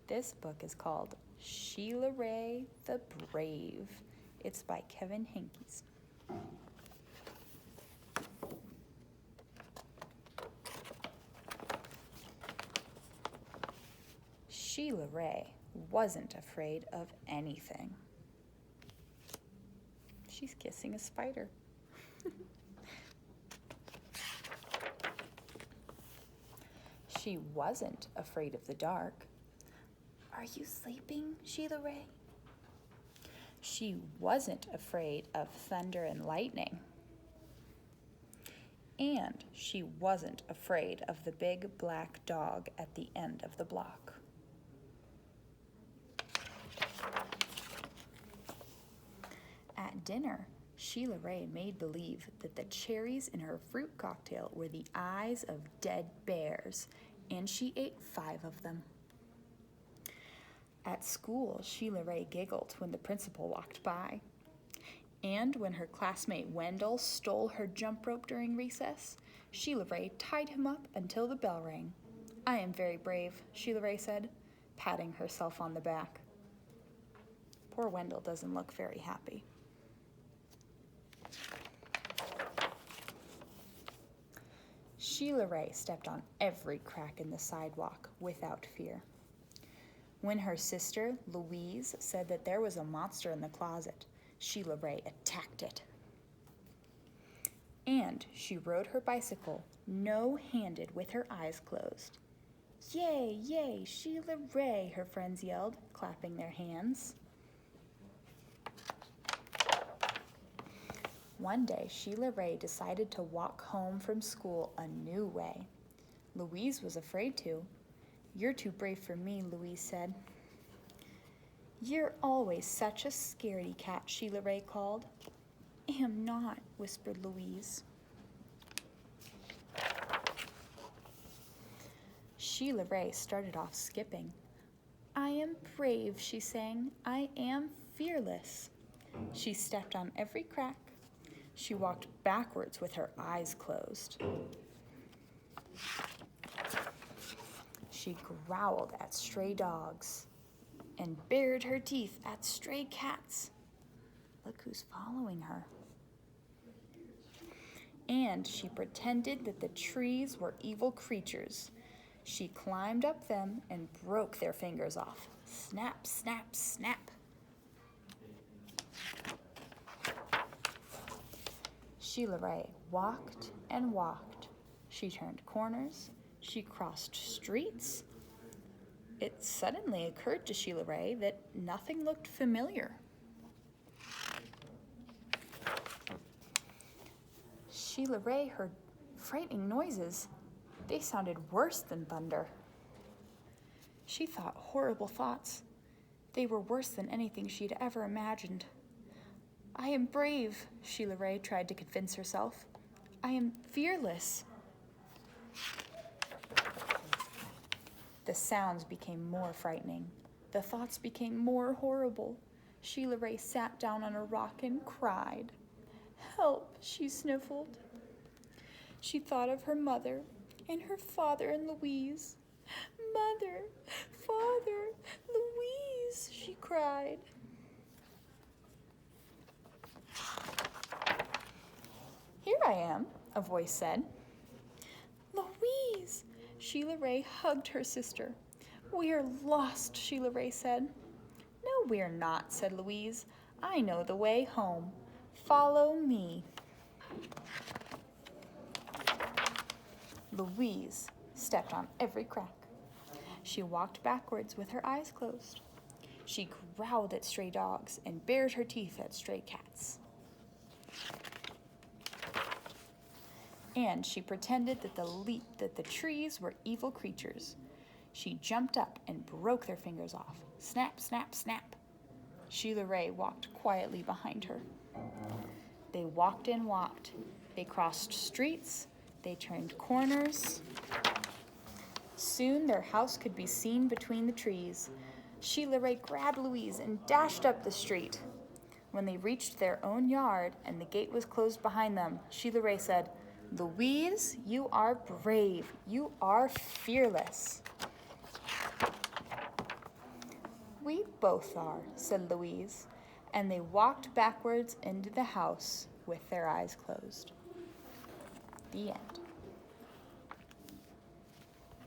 This book is called Sheila Rae the Brave. It's by Henkes. Sheila Rae wasn't afraid of anything. She's kissing a spider. She wasn't afraid of the dark. Are you sleeping, Sheila Rae? She wasn't afraid of thunder and lightning. And she wasn't afraid of the big black dog at the end of the block. At dinner, Sheila Rae made believe that the cherries in her fruit cocktail were the eyes of dead bears, and she ate 5 of them. At school, Sheila Rae giggled when the principal walked by. And when her classmate Wendell stole her jump rope during recess, Sheila Rae tied him up until the bell rang. "I am very brave," Sheila Rae said, patting herself on the back. Poor Wendell doesn't look very happy. Sheila Rae stepped on every crack in the sidewalk without fear. When her sister, Louise, said that there was a monster in the closet, Sheila Rae attacked it. And she rode her bicycle no-handed with her eyes closed. "Yay, yay, Sheila Rae," her friends yelled, clapping their hands. One day, Sheila Rae decided to walk home from school a new way. Louise was afraid to. "You're too brave for me," Louise said. "You're always such a scaredy cat," Sheila Rae called. "Am not," whispered Louise. Sheila Rae started off skipping. "I am brave," she sang. "I am fearless." She stepped on every crack. She walked backwards with her eyes closed. She growled at stray dogs and bared her teeth at stray cats. Look who's following her. And she pretended that the trees were evil creatures. She climbed up them and broke their fingers off. Snap, snap, snap. Sheila Rae walked and walked. She turned corners. She crossed streets. It suddenly occurred to Sheila Rae that nothing looked familiar. Sheila Rae heard frightening noises. They sounded worse than thunder. She thought horrible thoughts. They were worse than anything she'd ever imagined. "I am brave," Sheila Rae tried to convince herself. "I am fearless." The sounds became more frightening. The thoughts became more horrible. Sheila Rae sat down on a rock and cried. "Help," she sniffled. She thought of her mother and her father and Louise. "Mother, Father, Louise," she cried. "Here I am," a voice said. "Louise!" Sheila Rae hugged her sister. "We're lost," Sheila Rae said. "No, we're not," said Louise. "I know the way home. Follow me." Louise stepped on every crack. She walked backwards with her eyes closed. She growled at stray dogs and bared her teeth at stray cats. And she pretended that the trees were evil creatures. She jumped up and broke their fingers off. Snap, snap, snap. Sheila Rae walked quietly behind her. They walked and walked. They crossed streets. They turned corners. Soon their house could be seen between the trees. Sheila Rae grabbed Louise and dashed up the street. When they reached their own yard and the gate was closed behind them, Sheila Rae said, "Louise, you are brave. You are fearless." You both are, said Louise, and they walked backwards into the house with their eyes closed. The end.